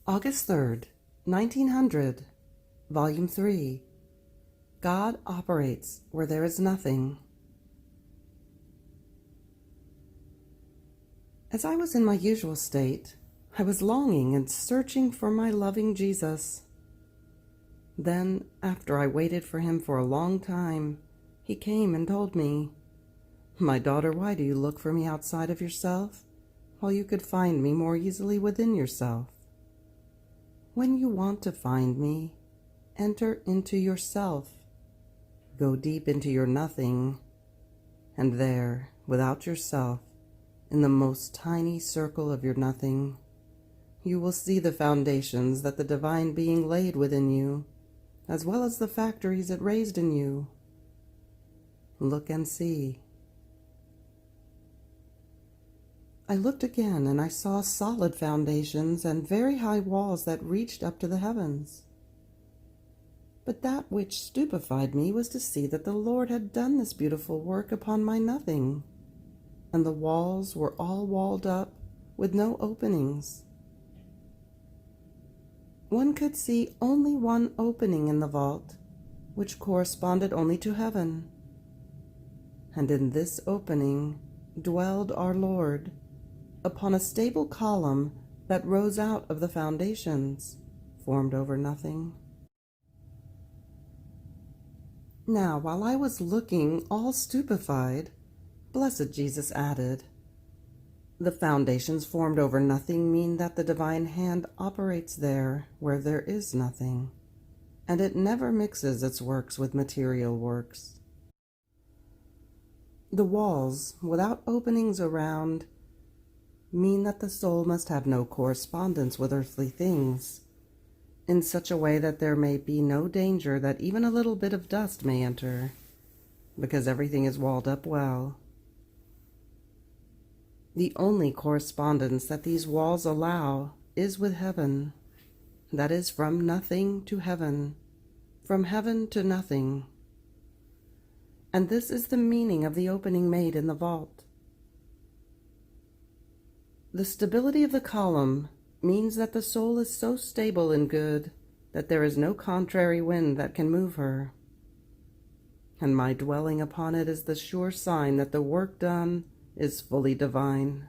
August 3rd, 1900, Volume 3. God operates where there is nothing. As I was in my usual state, I was longing and searching for my loving Jesus. Then, after I waited for him for a long time, he came and told me, "My daughter, why do you look for me outside of yourself, while you could find me more easily within yourself? When you want to find me, enter into yourself. Go deep into your nothing, and there, without yourself, in the most tiny circle of your nothing, you will see the foundations that the divine being laid within you, as well as the factories it raised in you. Look and see." I looked again, and I saw solid foundations and very high walls that reached up to the heavens. But that which stupefied me was to see that the Lord had done this beautiful work upon my nothing, and the walls were all walled up with no openings. One could see only one opening in the vault, which corresponded only to heaven. And in this opening dwelled our Lord, upon a stable column that rose out of the foundations, formed over nothing. Now, while I was looking all stupefied, blessed Jesus added, "The foundations formed over nothing mean that the divine hand operates there where there is nothing, and it never mixes its works with material works. The walls, without openings around, mean that the soul must have no correspondence with earthly things, in such a way that there may be no danger that even a little bit of dust may enter, because everything is walled up well. The only correspondence that these walls allow is with heaven, that is, from nothing to heaven, from heaven to nothing. And this is the meaning of the opening made in the vault. The stability of the column means that the soul is so stable and good that there is no contrary wind that can move her. And my dwelling upon it is the sure sign that the work done is fully divine.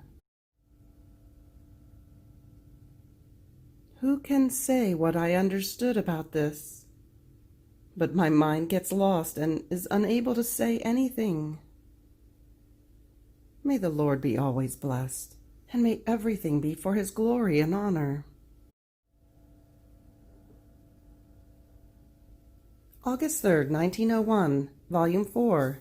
Who can say what I understood about this? But my mind gets lost and is unable to say anything. May the Lord be always blessed, and may everything be for his glory and honor. August 3rd, 1901, Volume 4.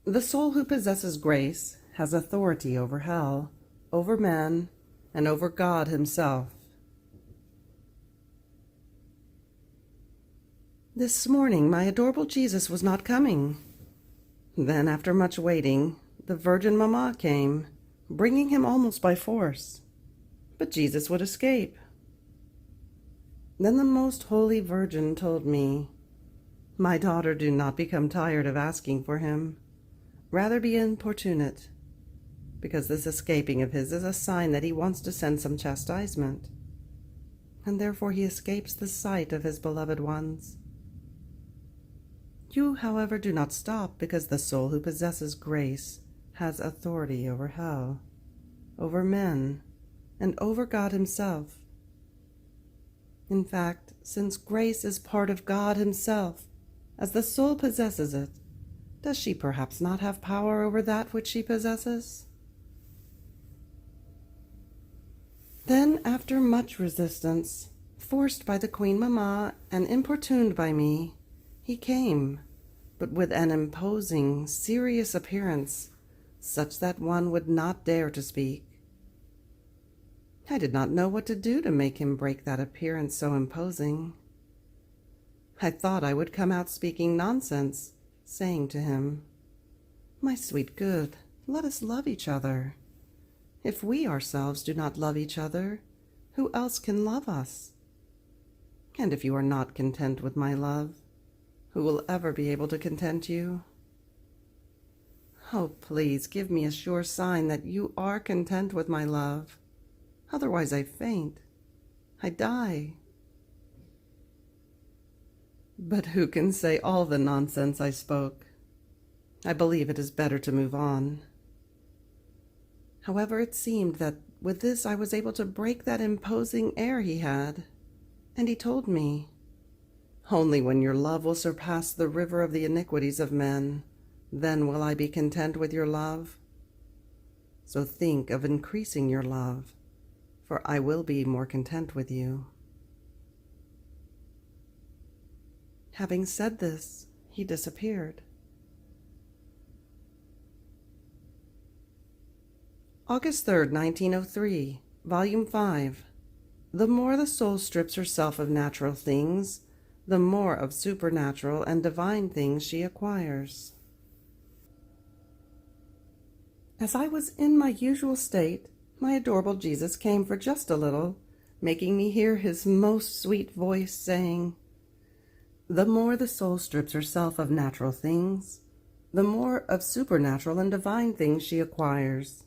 The soul who possesses grace has authority over hell, over men, and over God himself. This morning my adorable Jesus was not coming. Then, after much waiting, the Virgin Mamma came, bringing him almost by force. But Jesus would escape. Then the most holy Virgin told me, "My daughter, do not become tired of asking for him. Rather be importunate, because this escaping of his is a sign that he wants to send some chastisement, and therefore he escapes the sight of his beloved ones. You, however, do not stop, because the soul who possesses grace has authority over hell, over men, and over God himself. In fact, since grace is part of God himself, as the soul possesses it, does she perhaps not have power over that which she possesses?" Then, after much resistance, forced by the Queen Mamma and importuned by me, he came, but with an imposing, serious appearance, such that one would not dare to speak. I did not know what to do to make him break that appearance so imposing. I thought I would come out speaking nonsense, saying to him, "My sweet good, let us love each other. If we ourselves do not love each other, who else can love us? And if you are not content with my love, who will ever be able to content you? Oh, please give me a sure sign that you are content with my love. Otherwise I faint. I die. But who can say all the nonsense I spoke? I believe it is better to move on. However, it seemed that with this I was able to break that imposing air he had, and he told me, "Only when your love will surpass the river of the iniquities of men, then will I be content with your love. So think of increasing your love, for I will be more content with you." Having said this, he disappeared. August 3rd, 1903, Volume 5. The more the soul strips herself of natural things, the more of supernatural and divine things she acquires. As I was in my usual state, my adorable Jesus came for just a little, making me hear his most sweet voice saying, "The more the soul strips herself of natural things, the more of supernatural and divine things she acquires.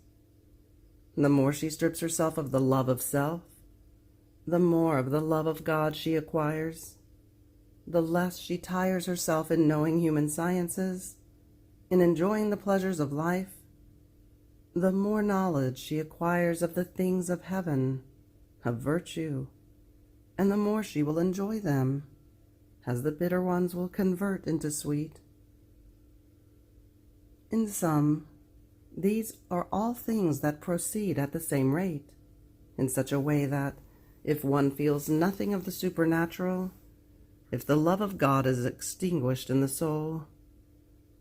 The more she strips herself of the love of self, the more of the love of God she acquires. The less she tires herself in knowing human sciences, in enjoying the pleasures of life, the more knowledge she acquires of the things of heaven, of virtue, and the more she will enjoy them, as the bitter ones will convert into sweet. In sum, these are all things that proceed at the same rate, in such a way that, if one feels nothing of the supernatural, if the love of God is extinguished in the soul,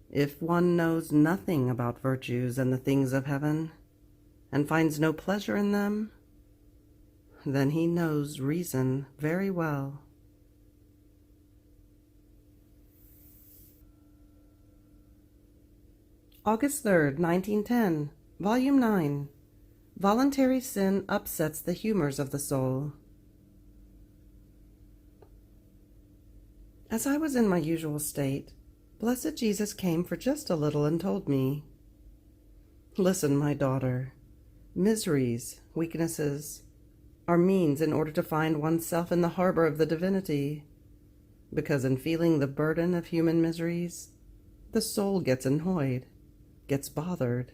if one knows nothing about virtues and the things of heaven, and finds no pleasure in them, then he knows reason very well. August 3rd, 1910, Volume 9. Voluntary sin upsets the humors of the soul. As I was in my usual state, Blessed Jesus came for just a little and told me, "Listen, my daughter, miseries, weaknesses, are means in order to find oneself in the harbor of the divinity, because in feeling the burden of human miseries, the soul gets annoyed, gets bothered,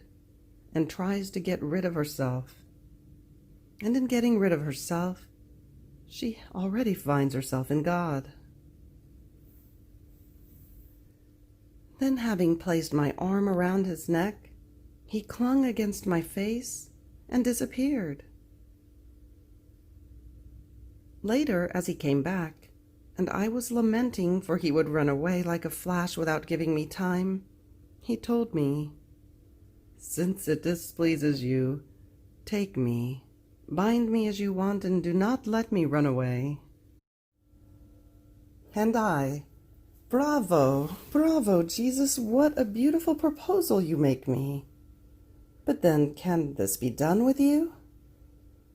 and tries to get rid of herself. And in getting rid of herself, she already finds herself in God." Then, having placed my arm around his neck, he clung against my face and disappeared. Later, as he came back, and I was lamenting for he would run away like a flash without giving me time, he told me, "Since it displeases you, take me, bind me as you want, and do not let me run away." And I, "Bravo, bravo, Jesus, what a beautiful proposal you make me. But then, can this be done with you?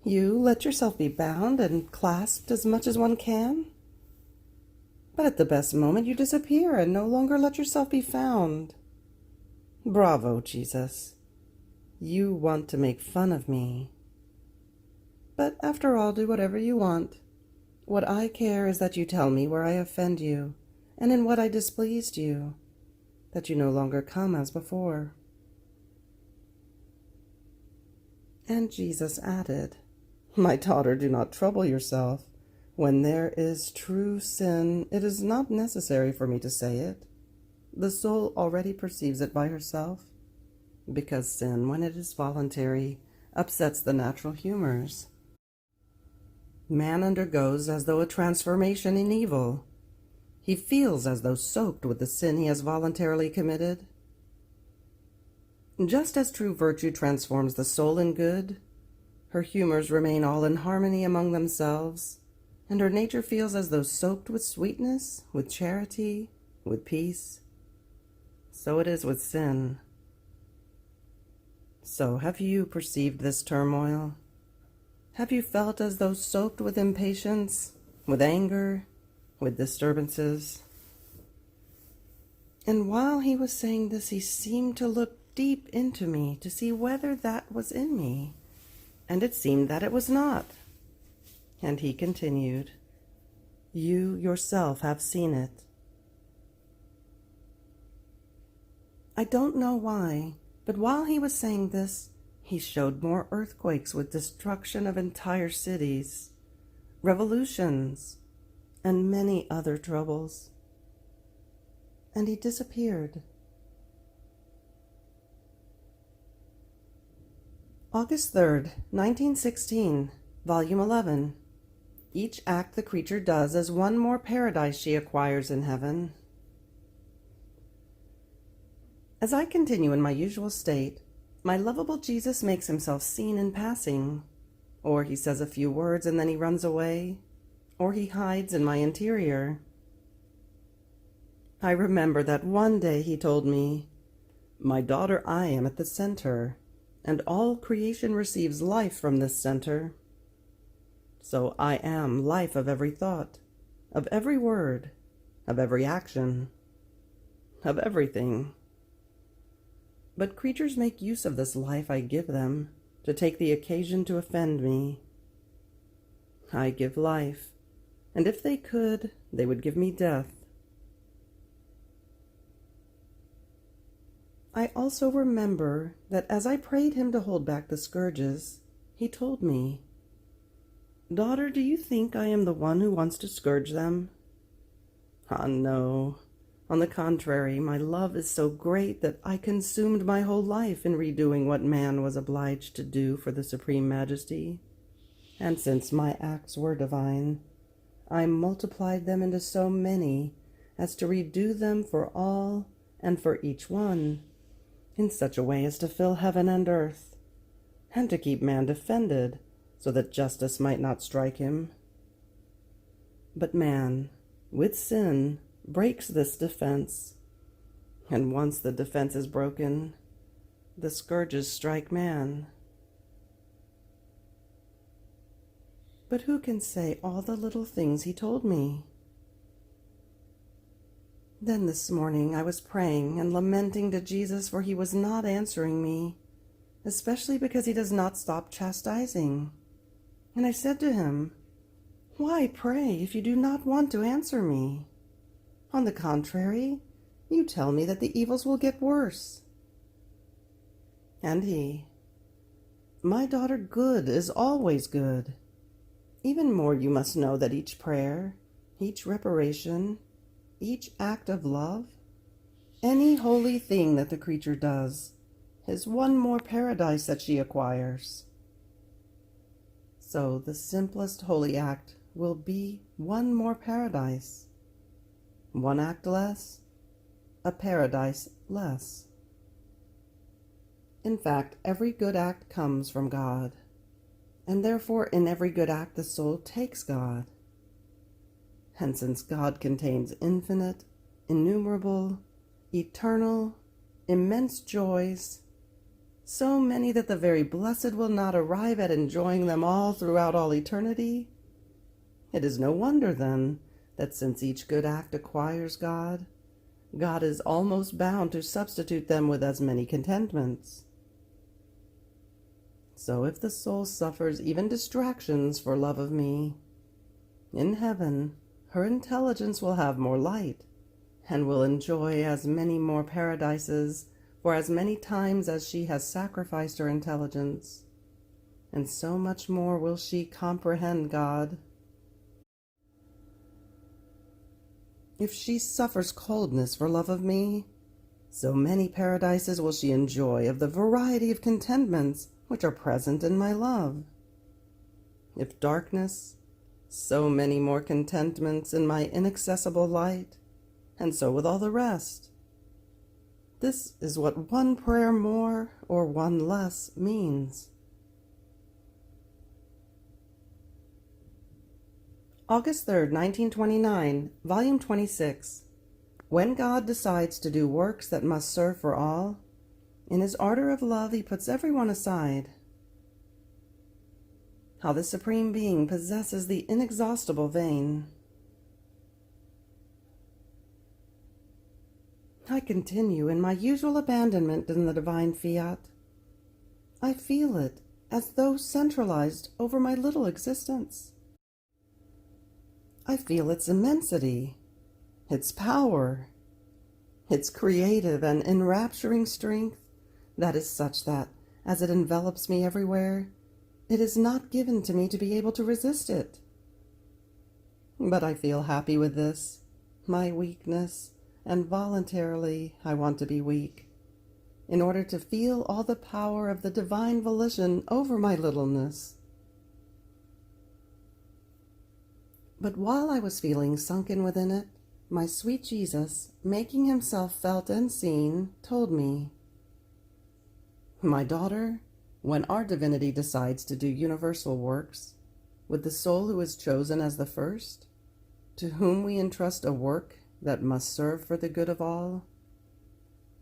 You let yourself be bound and clasped as much as one can? But at the best moment you disappear and no longer let yourself be found. Bravo, Jesus. You want to make fun of me. But after all, do whatever you want. What I care is that you tell me where I offend you, and in what I displeased you, that you no longer come as before." And Jesus added, "My daughter, do not trouble yourself. When there is true sin, it is not necessary for me to say it. The soul already perceives it by herself, because sin, when it is voluntary, upsets the natural humors. Man undergoes as though a transformation in evil. He feels as though soaked with the sin he has voluntarily committed. Just as true virtue transforms the soul in good, her humors remain all in harmony among themselves, and her nature feels as though soaked with sweetness, with charity, with peace. So it is with sin. So have you perceived this turmoil? Have you felt as though soaked with impatience, with anger, with disturbances?" And while he was saying this, he seemed to look deep into me to see whether that was in me, and it seemed that it was not. And he continued, "You yourself have seen it." I don't know why, but while he was saying this, he showed more earthquakes with destruction of entire cities, revolutions, and many other troubles. And he disappeared. August 3rd, 1916, Volume 11. Each act the creature does is one more paradise she acquires in heaven. As I continue in my usual state, my lovable Jesus makes himself seen in passing, or he says a few words and then he runs away, or he hides in my interior. I remember that one day he told me, "My daughter, I am at the center, and all creation receives life from this center. So I am life of every thought, of every word, of every action, of everything. But creatures make use of this life I give them to take the occasion to offend me. I give life, and if they could, they would give me death." I also remember that as I prayed him to hold back the scourges, he told me, "Daughter, do you think I am the one who wants to scourge them? Ah, no. On the contrary, my love is so great that I consumed my whole life in redoing what man was obliged to do for the Supreme Majesty. And since my acts were divine, I multiplied them into so many as to redo them for all and for each one, in such a way as to fill heaven and earth, and to keep man defended, so that justice might not strike him. But man, with sin, breaks this defense, and once the defense is broken, the scourges strike man. But who can say all the little things he told me? Then this morning I was praying and lamenting to Jesus, for he was not answering me, especially because he does not stop chastising. And I said to him, "Why pray if you do not want to answer me? On the contrary, you tell me that the evils will get worse." And he, "My daughter, good is always good. Even more you must know that each prayer, each reparation, each act of love, any holy thing that the creature does, is one more paradise that she acquires. So the simplest holy act will be one more paradise. One act less, a paradise less. In fact, every good act comes from God, and therefore in every good act the soul takes God. And since God contains infinite, innumerable, eternal, immense joys, so many that the very blessed will not arrive at enjoying them all throughout all eternity, it is no wonder, then, that since each good act acquires God, God is almost bound to substitute them with as many contentments. So if the soul suffers even distractions for love of me, in heaven her intelligence will have more light, and will enjoy as many more paradises for as many times as she has sacrificed her intelligence, and so much more will she comprehend God. If she suffers coldness for love of me, so many paradises will she enjoy of the variety of contentments which are present in my love. If darkness, so many more contentments in my inaccessible light, and so with all the rest. This is what one prayer more or one less means. August 3rd, 1929, Volume 26. When God decides to do works that must serve for all, in his ardor of love he puts everyone aside. How the Supreme Being possesses the inexhaustible vein. I continue in my usual abandonment in the divine Fiat. I feel it as though centralized over my little existence. I feel its immensity, its power, its creative and enrapturing strength that is such that, as it envelops me everywhere, it is not given to me to be able to resist it. But I feel happy with this, my weakness, and voluntarily I want to be weak, in order to feel all the power of the divine volition over my littleness. But while I was feeling sunken within it, my sweet Jesus, making himself felt and seen, told me, "My daughter, when our divinity decides to do universal works, with the soul who is chosen as the first, to whom we entrust a work that must serve for the good of all,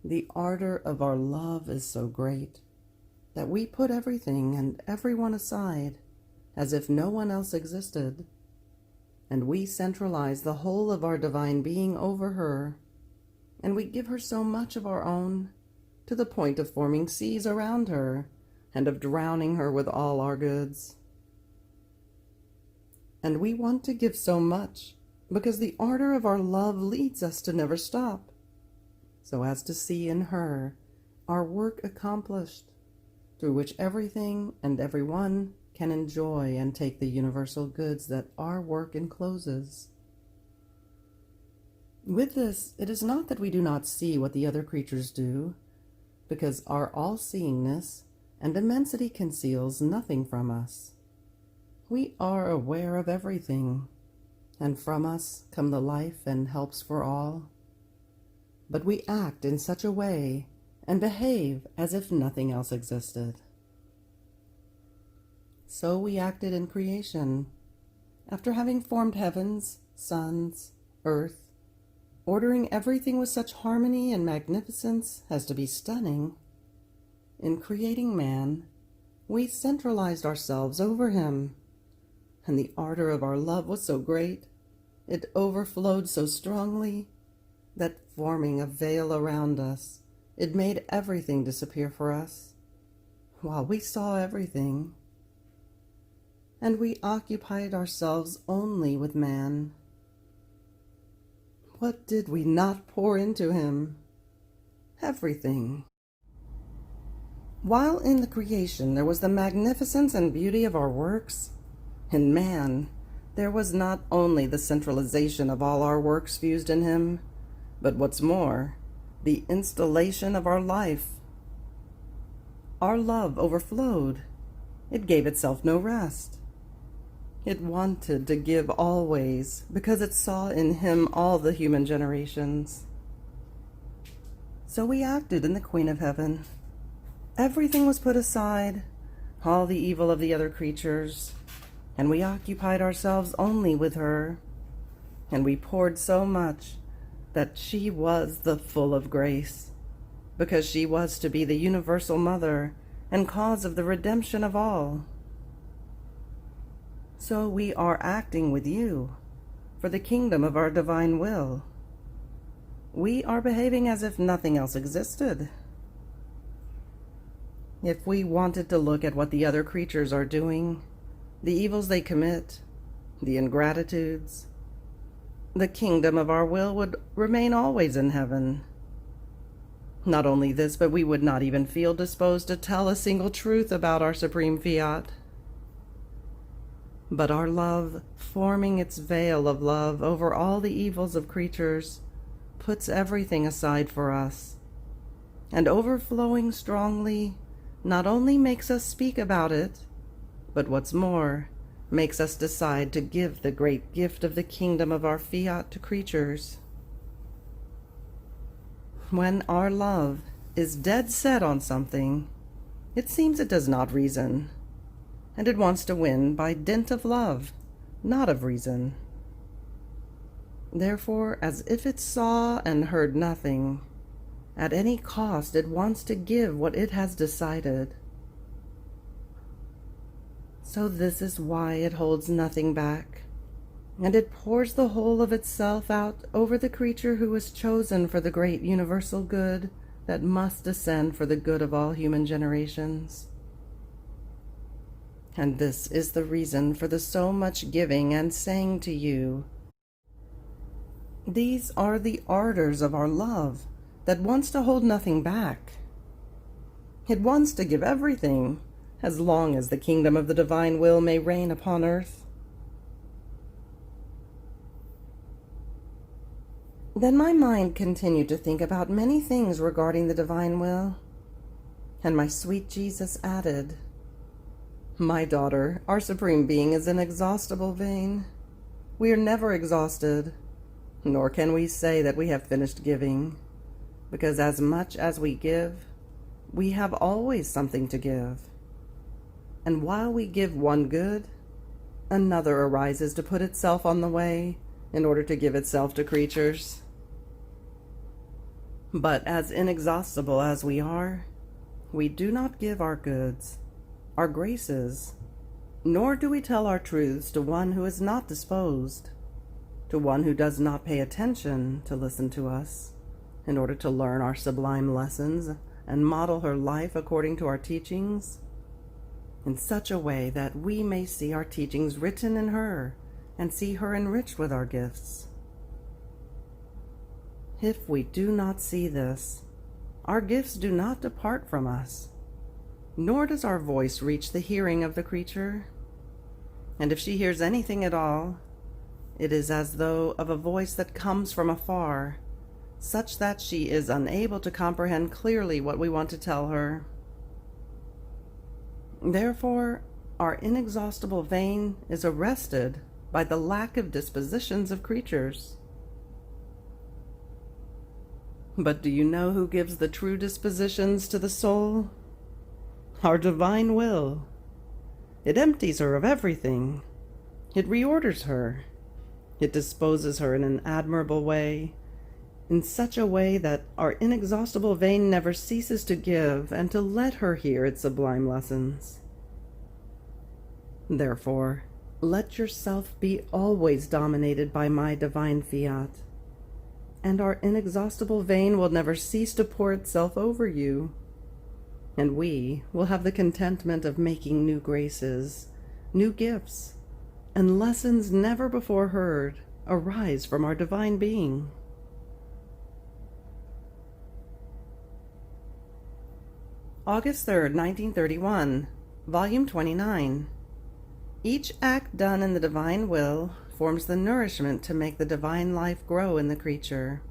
the ardor of our love is so great that we put everything and everyone aside as if no one else existed, and we centralize the whole of our divine being over her, and we give her so much of our own, to the point of forming seas around her and of drowning her with all our goods. And we want to give so much because the ardor of our love leads us to never stop, so as to see in her our work accomplished, through which everything and everyone can enjoy and take the universal goods that our work encloses. With this, it is not that we do not see what the other creatures do, because our all-seeingness and immensity conceals nothing from us. We are aware of everything, and from us come the life and helps for all. But we act in such a way and behave as if nothing else existed. So we acted in creation, after having formed heavens, suns, earth, ordering everything with such harmony and magnificence as to be stunning. In creating man, we centralized ourselves over him, and the ardor of our love was so great, it overflowed so strongly, that forming a veil around us, it made everything disappear for us, while we saw everything. And we occupied ourselves only with man. What did we not pour into him? Everything. While in the creation there was the magnificence and beauty of our works, in man there was not only the centralization of all our works fused in him, but what's more, the installation of our life. Our love overflowed. It gave itself no rest. It wanted to give always, because it saw in him all the human generations. So we acted in the Queen of Heaven. Everything was put aside, all the evil of the other creatures, and we occupied ourselves only with her, and we poured so much that she was the full of grace, because she was to be the universal mother and cause of the redemption of all. So we are acting with you for the kingdom of our divine will. We are behaving as if nothing else existed. If we wanted to look at what the other creatures are doing, the evils they commit, the ingratitudes, the kingdom of our will would remain always in heaven. Not only this, but we would not even feel disposed to tell a single truth about our supreme Fiat. But our love, forming its veil of love over all the evils of creatures, puts everything aside for us, and overflowing strongly, not only makes us speak about it, but what's more, makes us decide to give the great gift of the kingdom of our Fiat to creatures. When our love is dead set on something, it seems it does not reason, and it wants to win by dint of love, not of reason. Therefore, as if it saw and heard nothing, at any cost it wants to give what it has decided. So this is why it holds nothing back, and it pours the whole of itself out over the creature who is chosen for the great universal good that must descend for the good of all human generations. And this is the reason for the so much giving and saying to you These are the ardors of our love that wants to hold nothing back. It wants to give everything, as long as the kingdom of the divine will may reign upon earth. Then my mind continued to think about many things regarding the divine will, and my sweet Jesus added, "My daughter, our Supreme Being is inexhaustible vein. We are never exhausted, nor can we say that we have finished giving, because as much as we give, we have always something to give. And while we give one good, another arises to put itself on the way in order to give itself to creatures. But as inexhaustible as we are, we do not give our goods, our graces, nor do we tell our truths to one who is not disposed, to one who does not pay attention to listen to us, in order to learn our sublime lessons and model her life according to our teachings, in such a way that we may see our teachings written in her and see her enriched with our gifts. If we do not see this, our gifts do not depart from us, nor does our voice reach the hearing of the creature. And if she hears anything at all, it is as though of a voice that comes from afar, such that she is unable to comprehend clearly what we want to tell her. Therefore, our inexhaustible vein is arrested by the lack of dispositions of creatures. But do you know who gives the true dispositions to the soul? Our divine will. It empties her of everything. It reorders her. It disposes her in an admirable way, in such a way that our inexhaustible vein never ceases to give and to let her hear its sublime lessons. Therefore, let yourself be always dominated by my divine fiat, and our inexhaustible vein will never cease to pour itself over you, and we will have the contentment of making new graces, new gifts, and lessons never before heard arise from our divine being. August 3rd, 1931, Volume 29. Each act done in the divine will forms the nourishment to make the divine life grow in the creature.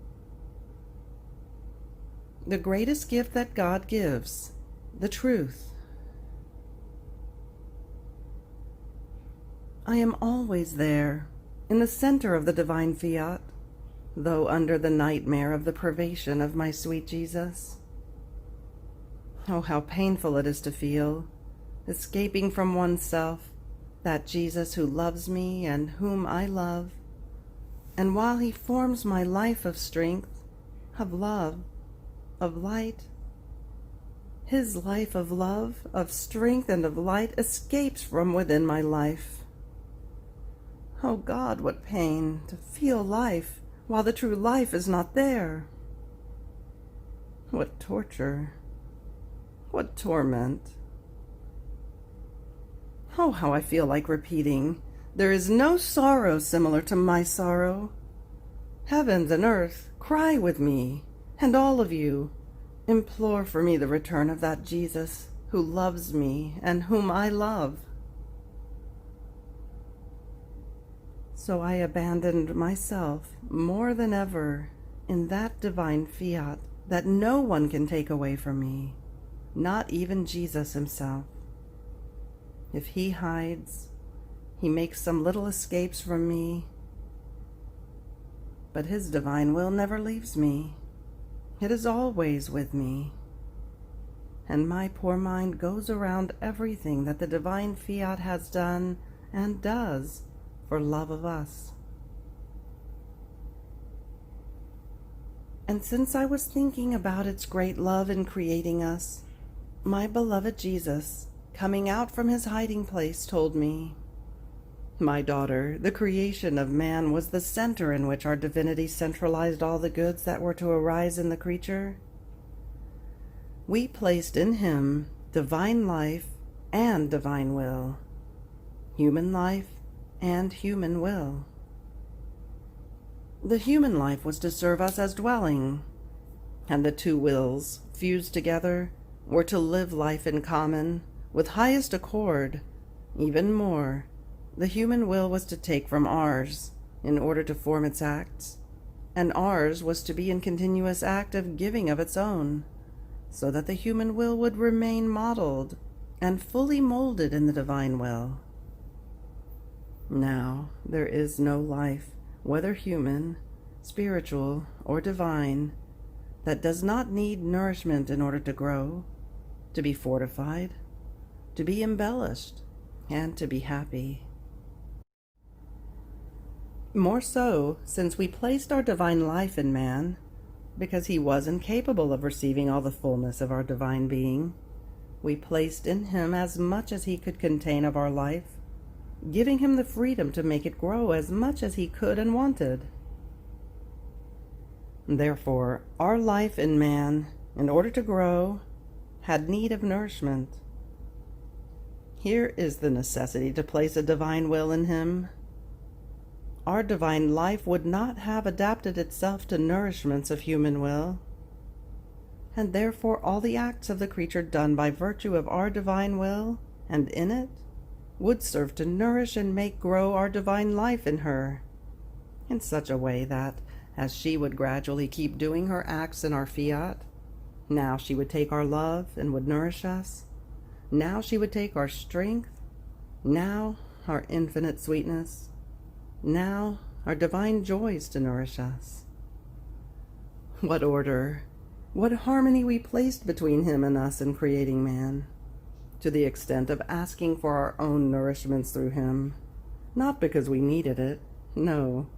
The greatest gift that God gives, the truth. I am always there, in the center of the divine fiat, though under the nightmare of the privation of my sweet Jesus. Oh, how painful it is to feel, escaping from oneself, that Jesus who loves me and whom I love, and while he forms my life of strength, of love, of light, his life of love, of strength, and of light escapes from within my life. Oh God, what pain to feel life while the true life is not there. What torture, what torment. Oh, how I feel like repeating, there is no sorrow similar to my sorrow. Heavens and earth, cry with me, and all of you, implore for me the return of that Jesus who loves me and whom I love. So I abandoned myself more than ever in that divine fiat that no one can take away from me, not even Jesus himself. If he hides, he makes some little escapes from me, but his divine will never leaves me. It is always with me, and my poor mind goes around everything that the divine fiat has done and does for love of us. And since I was thinking about its great love in creating us, my beloved Jesus, coming out from his hiding place, told me, "My daughter, the creation of man was the center in which our divinity centralized all the goods that were to arise in the creature. We placed in him divine life and divine will, human life and human will. The human life was to serve us as dwelling, and the two wills, fused together, were to live life in common, with highest accord. Even more, the human will was to take from ours, in order to form its acts, and ours was to be in continuous act of giving of its own, so that the human will would remain modeled and fully molded in the divine will. Now, there is no life, whether human, spiritual, or divine, that does not need nourishment in order to grow, to be fortified, to be embellished, and to be happy. More so, since we placed our divine life in man, because he was incapable of receiving all the fullness of our divine being, we placed in him as much as he could contain of our life, giving him the freedom to make it grow as much as he could and wanted. Therefore, our life in man, in order to grow, had need of nourishment. Here is the necessity to place a divine will in him. Our divine life would not have adapted itself to nourishments of human will, and therefore all the acts of the creature done by virtue of our divine will and in it would serve to nourish and make grow our divine life in her, in such a way that, as she would gradually keep doing her acts in our fiat, now she would take our love and would nourish us, now she would take our strength, now our infinite sweetness, now our divine joys to nourish us. What order, what harmony we placed between him and us in creating man, to the extent of asking for our own nourishments through him, not because we needed it, no,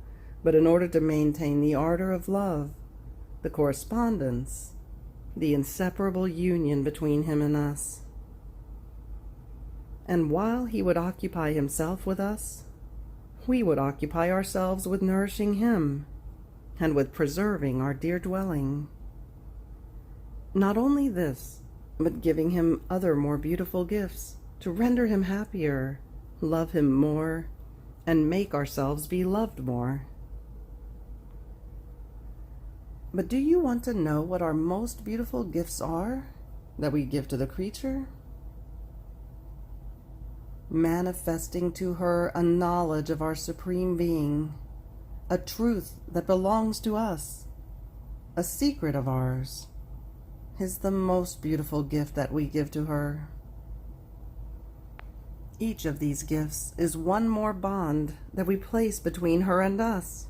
but in order to maintain the ardor of love, the correspondence, the inseparable union between him and us. And while he would occupy himself with us, we would occupy ourselves with nourishing him, and with preserving our dear dwelling. Not only this, but giving him other more beautiful gifts to render him happier, love him more, and make ourselves be loved more. But do you want to know what our most beautiful gifts are that we give to the creature? Manifesting to her a knowledge of our supreme being, a truth that belongs to us, a secret of ours, is the most beautiful gift that we give to her. Each of these gifts is one more bond that we place between her and us.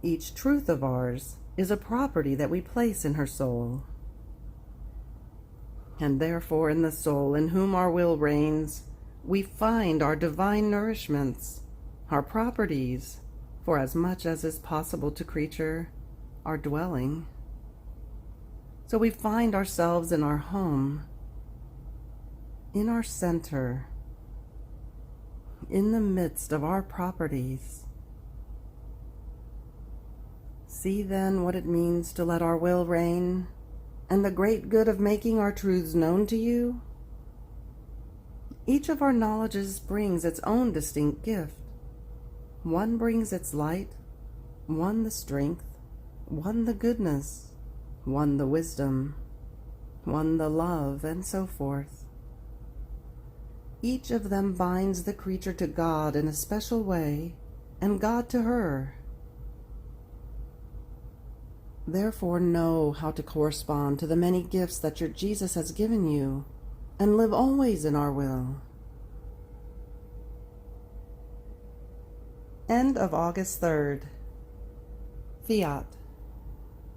Each truth of ours is a property that we place in her soul. And therefore in the soul in whom our will reigns, we find our divine nourishments, our properties, for as much as is possible to creature, our dwelling. So we find ourselves in our home, in our center, in the midst of our properties. See then what it means to let our will reign, and the great good of making our truths known to you. Each of our knowledges brings its own distinct gift. One brings its light, one the strength, one the goodness, one the wisdom, one the love, and so forth. Each of them binds the creature to God in a special way, and God to her. Therefore know how to correspond to the many gifts that your Jesus has given you, and live always in our will. End of August 3rd. Fiat.